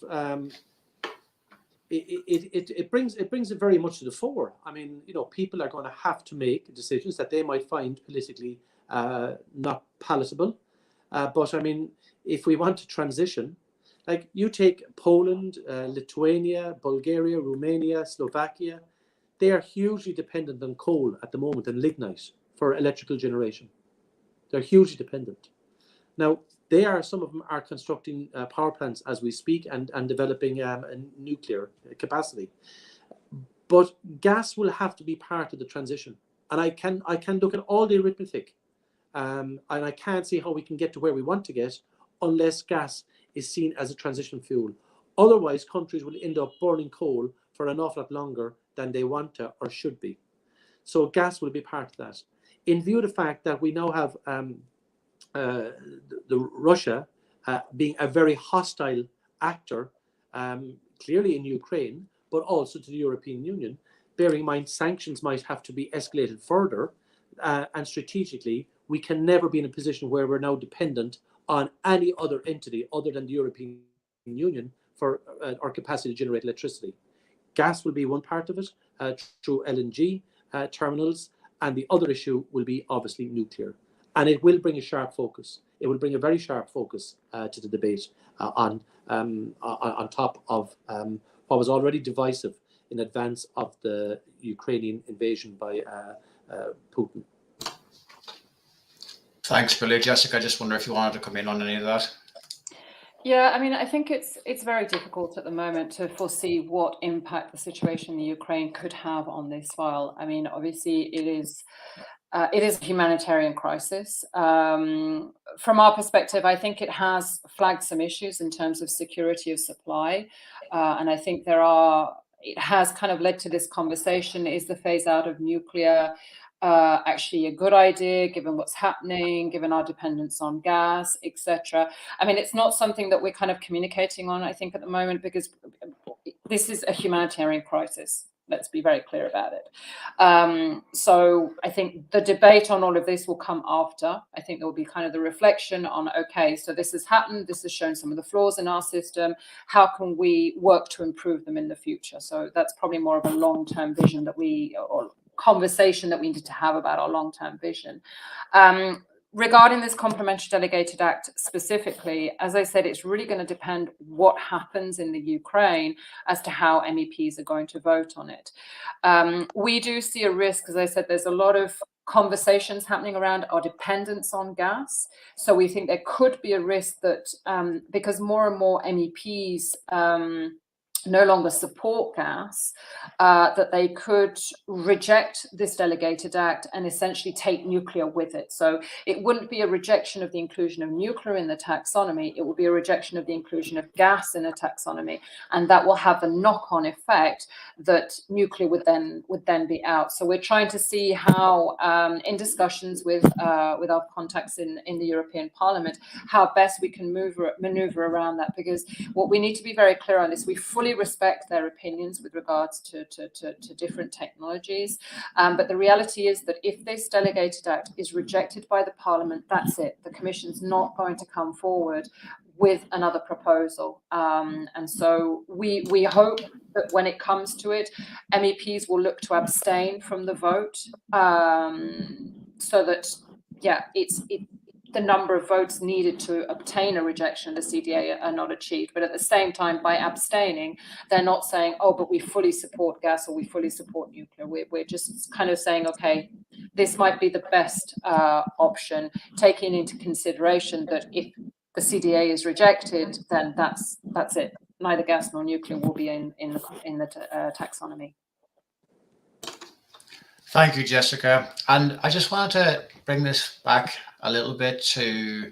it brings it very much to the fore. I mean, you know, people are going to have to make decisions that they might find politically not palatable. But I mean, if we want to transition, like you take Poland, Lithuania, Bulgaria, Romania, Slovakia, they are hugely dependent on coal at the moment and lignite for electrical generation. They're hugely dependent. Now, some of them are constructing power plants as we speak and developing a nuclear capacity. But gas will have to be part of the transition. And I can look at all the arithmetic and I can't see how we can get to where we want to get unless gas is seen as a transition fuel. Otherwise, countries will end up burning coal for an awful lot longer than they want to or should be. So gas will be part of that. In view of the fact that we now have Russia being a very hostile actor, clearly in Ukraine, but also to the European Union, bearing in mind sanctions might have to be escalated further, and strategically, we can never be in a position where we're now dependent on any other entity other than the European Union for our capacity to generate electricity. Gas will be one part of it through LNG terminals, and the other issue will be obviously nuclear. And it will bring a sharp focus. It will bring a very sharp focus to the debate on top of what was already divisive in advance of the Ukrainian invasion by Putin. Thanks, Billy. Jessica, I just wonder if you wanted to come in on any of that. Yeah, I mean, I think it's very difficult at the moment to foresee what impact the situation in the Ukraine could have on this file. I mean, obviously, it is a humanitarian crisis. From our perspective, I think it has flagged some issues in terms of security of supply, and I think it has kind of led to this conversation: is the phase out of nuclear actually a good idea, given what's happening, given our dependence on gas, etc. I mean, it's not something that we're kind of communicating on, I think, at the moment, because this is a humanitarian crisis. Let's be very clear about it. So I think the debate on all of this will come after. I think there will be kind of the reflection on, okay, so this has happened, this has shown some of the flaws in our system, how can we work to improve them in the future? So that's probably more of a long-term vision that or conversation that we needed to have about our long-term vision. Regarding this complementary delegated act specifically, as I said, it's really going to depend what happens in the Ukraine as to how MEPs are going to vote on it. We do see a risk, as I said, there's a lot of conversations happening around our dependence on gas. So we think there could be a risk that because more and more MEPs no longer support gas, that they could reject this delegated act and essentially take nuclear with it. So it wouldn't be a rejection of the inclusion of nuclear in the taxonomy, it would be a rejection of the inclusion of gas in the taxonomy, and that will have a knock-on effect that nuclear would then be out. So we're trying to see how, in discussions with our contacts in the European Parliament, how best we can maneuver around that, because what we need to be very clear on is we fully respect their opinions with regards to different technologies. But the reality is that if this delegated act is rejected by the Parliament, that's it. The Commission's not going to come forward with another proposal. And so we hope that when it comes to it, MEPs will look to abstain from the vote so that, yeah, the number of votes needed to obtain a rejection of the CDA are not achieved. But at the same time, by abstaining, they're not saying, oh, but we fully support gas or we fully support nuclear. We're just kind of saying, okay, this might be the best option, taking into consideration that if the CDA is rejected, then that's it. Neither gas nor nuclear will be in the taxonomy. Thank you, Jessica. And I just wanted to bring this back a little bit to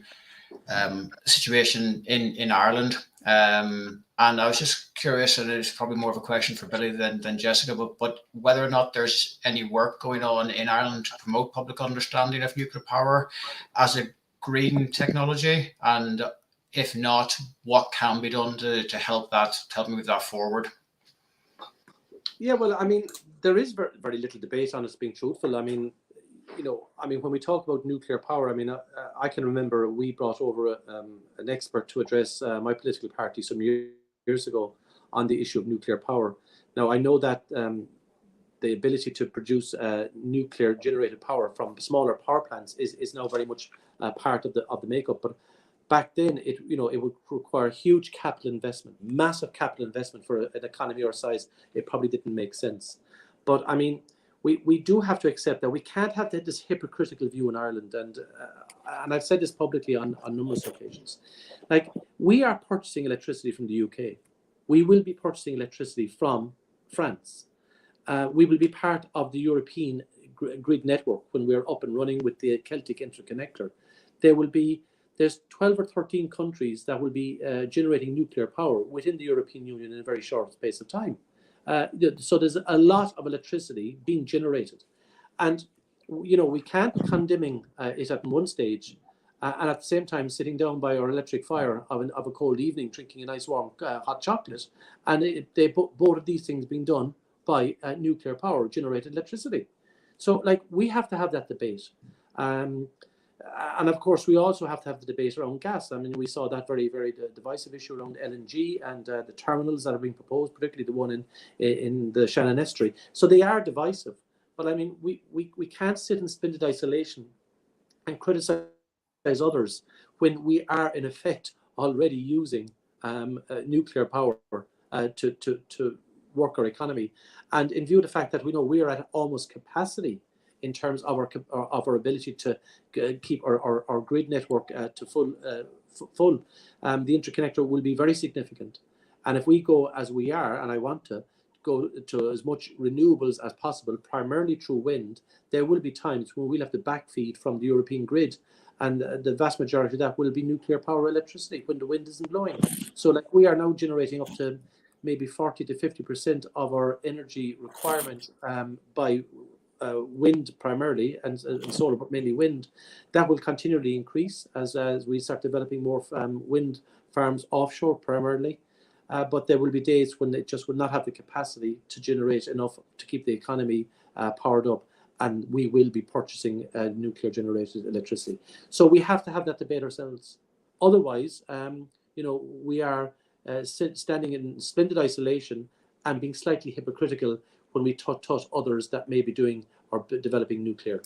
the situation in Ireland. And I was just curious, and it's probably more of a question for Billy than Jessica, but whether or not there's any work going on in Ireland to promote public understanding of nuclear power as a green technology, and if not, what can be done to help move that forward? Yeah, well, I mean, there is very, very little debate on it, being truthful. I mean, when we talk about nuclear power, I mean, I can remember we brought over an expert to address my political party some years ago on the issue of nuclear power. Now, I know that the ability to produce nuclear generated power from smaller power plants is now very much part of the makeup. But back then, it would require huge capital investment, massive capital investment for an economy our size. It probably didn't make sense. But I mean, we do have to accept that we can't have this hypocritical view in Ireland. And I've said this publicly on numerous occasions. Like, we are purchasing electricity from the UK. We will be purchasing electricity from France. We will be part of the European grid network when we're up and running with the Celtic interconnector. There's 12 or 13 countries that will be generating nuclear power within the European Union in a very short space of time. So there's a lot of electricity being generated. And, we can't be condemning it at one stage and at the same time sitting down by our electric fire of a cold evening, drinking a nice warm hot chocolate. And both of these things being done by nuclear power generated electricity. So, like, we have to have that debate. And of course, we also have to have the debate around gas. I mean, we saw that very, very divisive issue around LNG and the terminals that are being proposed, particularly the one in the Shannon Estuary. So they are divisive. But I mean, we can't sit in splendid isolation and criticize others when we are, in effect, already using nuclear power to work our economy. And in view of the fact that we are at almost capacity in terms of our ability to keep our grid network to full, the interconnector will be very significant. And if we go as we are, and I want to go to as much renewables as possible, primarily through wind, there will be times when we'll have to backfeed from the European grid. And the vast majority of that will be nuclear power electricity when the wind isn't blowing. So, like, we are now generating up to maybe 40 to 50% of our energy requirement by wind primarily and solar, but mainly wind. That will continually increase as we start developing more wind farms offshore primarily. But there will be days when it just will not have the capacity to generate enough to keep the economy powered up, and we will be purchasing nuclear generated electricity. So we have to have that debate ourselves. Otherwise, we are standing in splendid isolation and being slightly hypocritical when we taught others that may be doing or developing nuclear.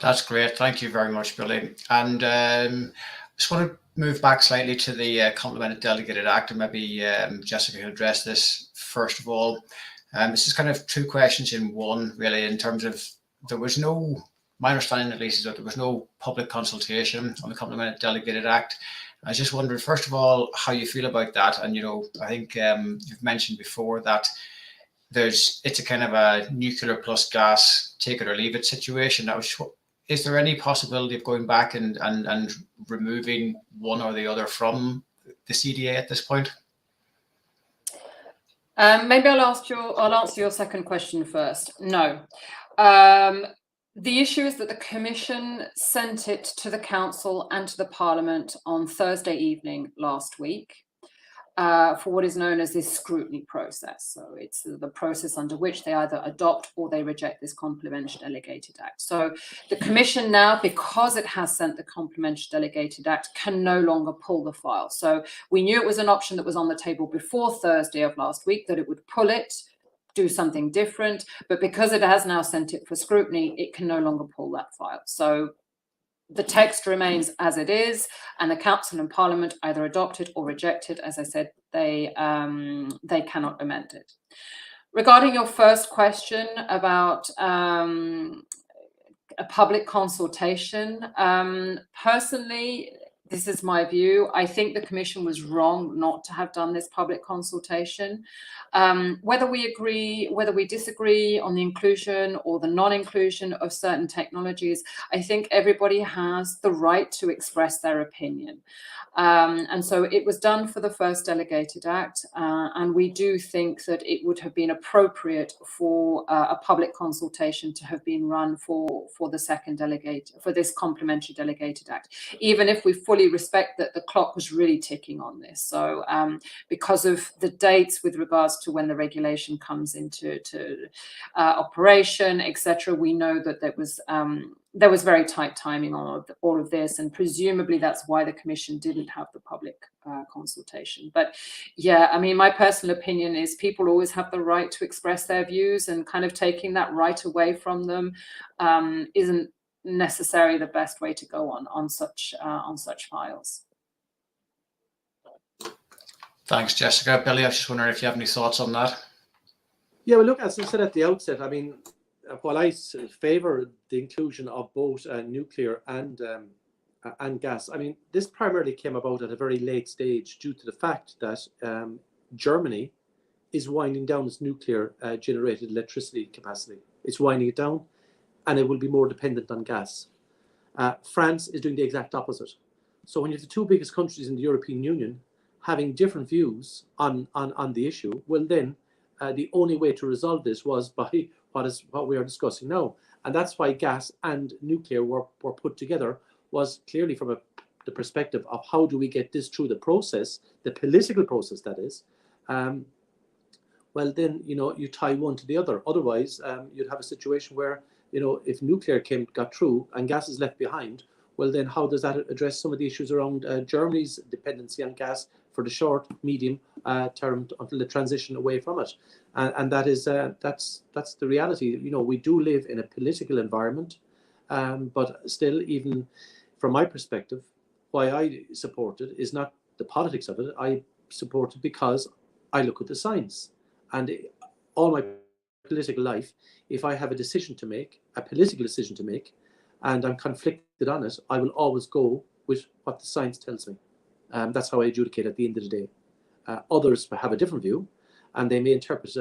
That's great. Thank you very much, Billy. And I just want to move back slightly to the Complemented Delegated Act, and maybe Jessica can address this first of all. This is kind of two questions in one, really, in terms of my understanding at least is that there was no public consultation on the Complemented Delegated Act. I was just wondering, first of all, how you feel about that. And, I think you've mentioned before that it's a kind of a nuclear plus gas, take it or leave it situation. Is there any possibility of going back and removing one or the other from the CDA at this point? Maybe I'll answer your second question first. No. The issue is that the Commission sent it to the Council and to the Parliament on Thursday evening last week for what is known as this scrutiny process. So it's the process under which they either adopt or they reject this Complementary Delegated Act. So the Commission now, because it has sent the Complementary Delegated Act, can no longer pull the file. So we knew it was an option that was on the table before Thursday of last week, that it would pull it, do something different, but because it has now sent it for scrutiny, it can no longer pull that file. So the text remains as it is, and the Council and Parliament either adopt it or reject it. As I said, they cannot amend it. Regarding your first question about a public consultation, personally, this is my view. I think the Commission was wrong not to have done this public consultation. Whether we agree, whether we disagree on the inclusion or the non-inclusion of certain technologies, I think everybody has the right to express their opinion. And so it was done for the first delegated act, and we do think that it would have been appropriate for a public consultation to have been run for the second for this complementary delegated act, even if we fully respect that the clock was really ticking on this. So because of the dates with regards to when the regulation comes into operation, etc., we know that there was very tight timing on all of this, and presumably that's why the Commission didn't have the public consultation. But yeah, I mean, my personal opinion is people always have the right to express their views, and kind of taking that right away from them isn't necessarily the best way to go on such files. Thanks, Jessica. Billy, I was just wondering if you have any thoughts on that. Yeah, well, look, as I said at the outset, I mean, while I favour the inclusion of both nuclear and gas, I mean, this primarily came about at a very late stage due to the fact that Germany is winding down its nuclear generated electricity capacity. It's winding it down, and it will be more dependent on gas. France is doing the exact opposite. So when you have the two biggest countries in the European Union having different views on the issue, well then the only way to resolve this was by what we are discussing now. And that's why gas and nuclear were put together, was clearly from the perspective of how do we get this through the process, the political process that is. Well then, you know, you tie one to the other. Otherwise, you'd have a situation where, you know, if nuclear got through and gas is left behind, well then how does that address some of the issues around Germany's dependency on gas for the short, medium term until the transition away from it? And that is that's the reality. You know, we do live in a political environment, but still, even from my perspective, why I support it is not the politics of it. I support it because I look at the science, and all my political life, if I have a decision to make, a political decision to make, and I'm conflicted on it, I will always go with what the science tells me. That's how I adjudicate at the end of the day. Others have a different view, and they may interpret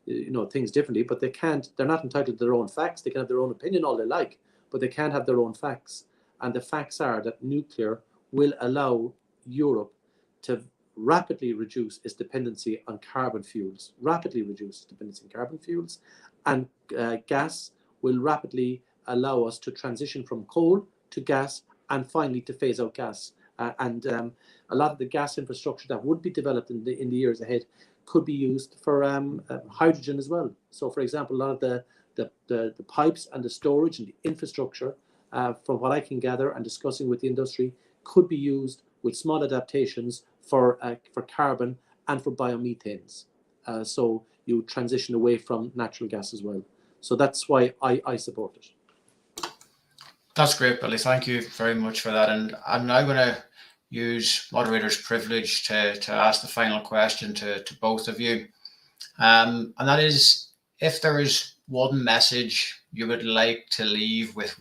you know, things differently, but they're not entitled to their own facts. They can have their own opinion all they like, but they can't have their own facts. And the facts are that nuclear will allow Europe to rapidly reduce its dependency on carbon fuels, and gas will rapidly allow us to transition from coal to gas, and finally to phase out gas. And a lot of the gas infrastructure that would be developed in the years ahead could be used for hydrogen as well. So, for example, a lot of the pipes and the storage and the infrastructure, from what I can gather and discussing with the industry, could be used with small adaptations for carbon and for biomethanes. So you transition away from natural gas as well. So that's why I support it. That's great, Billy. Thank you very much for that. And I'm now going to use moderator's privilege to ask the final question to both of you. And that is, if there is one message you would like to leave with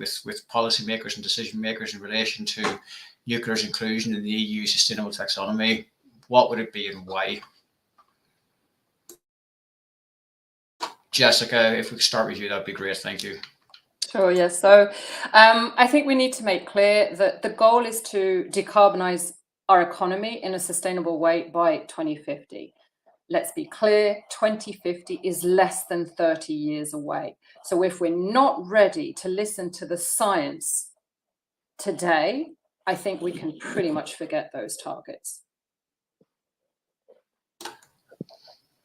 policymakers and decision makers in relation to nuclear's inclusion in the EU Sustainable Taxonomy, what would it be and why? Jessica, if we could start with you, that'd be great. Thank you. Sure, yes. So I think we need to make clear that the goal is to decarbonize our economy in a sustainable way by 2050. Let's be clear, 2050 is less than 30 years away. So if we're not ready to listen to the science today, I think we can pretty much forget those targets.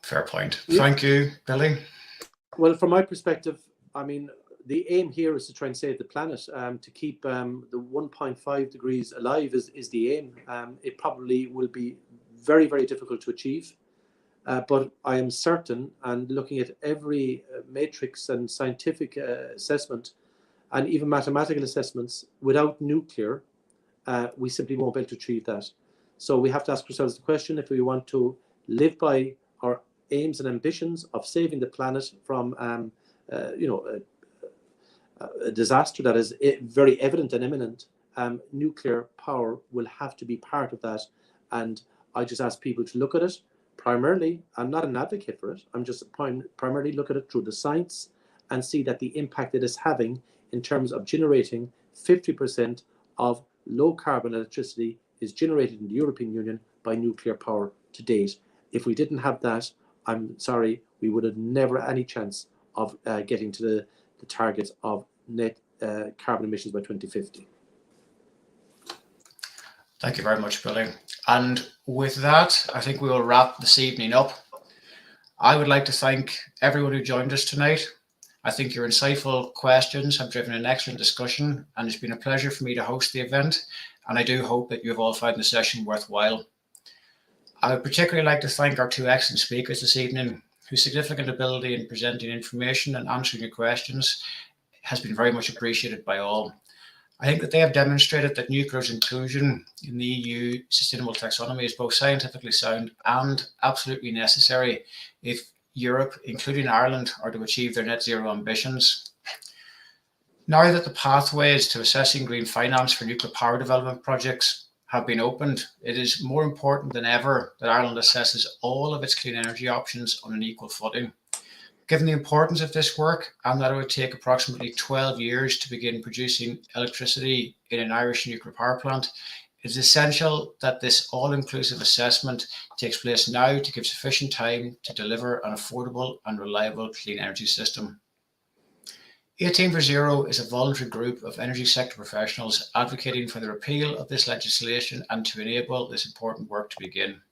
Fair point. Yeah. Thank you, Billy. Well, from my perspective, I mean, the aim here is to try and save the planet, to keep the 1.5 degrees alive is the aim. It probably will be very, very difficult to achieve. But I am certain, and looking at every matrix and scientific assessment, and even mathematical assessments, without nuclear, we simply won't be able to achieve that. So we have to ask ourselves the question, if we want to live by our aims and ambitions of saving the planet from a disaster that is very evident and imminent, nuclear power will have to be part of that. And I just ask people to look at it primarily. I'm not an advocate for it. I'm just primarily look at it through the science and see that the impact it is having in terms of generating 50% of low carbon electricity is generated in the European Union by nuclear power to date. If we didn't have that, I'm sorry, we would have never any chance of getting to the targets of net carbon emissions by 2050. Thank you very much, Billy. And with that, I think we will wrap this evening up. I would like to thank everyone who joined us tonight. I think your insightful questions have driven an excellent discussion, and it's been a pleasure for me to host the event. And I do hope that you have all found the session worthwhile. I would particularly like to thank our two excellent speakers this evening, whose significant ability in presenting information and answering your questions has been very much appreciated by all. I think that they have demonstrated that nuclear's inclusion in the EU Sustainable Taxonomy is both scientifically sound and absolutely necessary if Europe, including Ireland, are to achieve their net zero ambitions. Now that the pathways to assessing green finance for nuclear power development projects have been opened, it is more important than ever that Ireland assesses all of its clean energy options on an equal footing. Given the importance of this work, and that it would take approximately 12 years to begin producing electricity in an Irish nuclear power plant, it is essential that this all-inclusive assessment takes place now to give sufficient time to deliver an affordable and reliable clean energy system. 18for0 is a voluntary group of energy sector professionals advocating for the repeal of this legislation and to enable this important work to begin.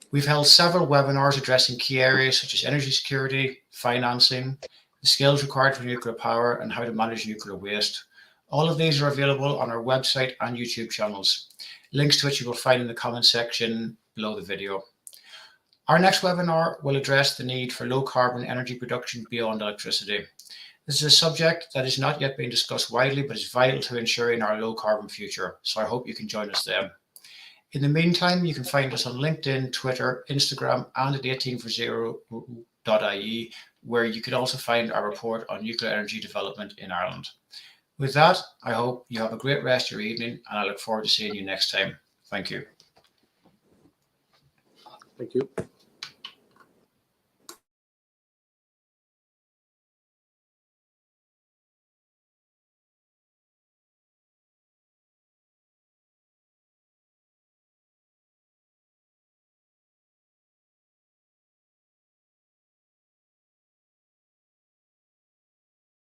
We've held several webinars addressing key areas such as energy security, financing, the skills required for nuclear power, and how to manage nuclear waste. All of these are available on our website and YouTube channels, links to which you will find in the comment section below the video. Our next webinar will address the need for low carbon energy production beyond electricity. This is a subject that is not yet being discussed widely, but is vital to ensuring our low carbon future. So I hope you can join us then. In the meantime, you can find us on LinkedIn, Twitter, Instagram, and at 18for0.ie, where you can also find our report on nuclear energy development in Ireland. With that, I hope you have a great rest of your evening, and I look forward to seeing you next time. Thank you. Thank you.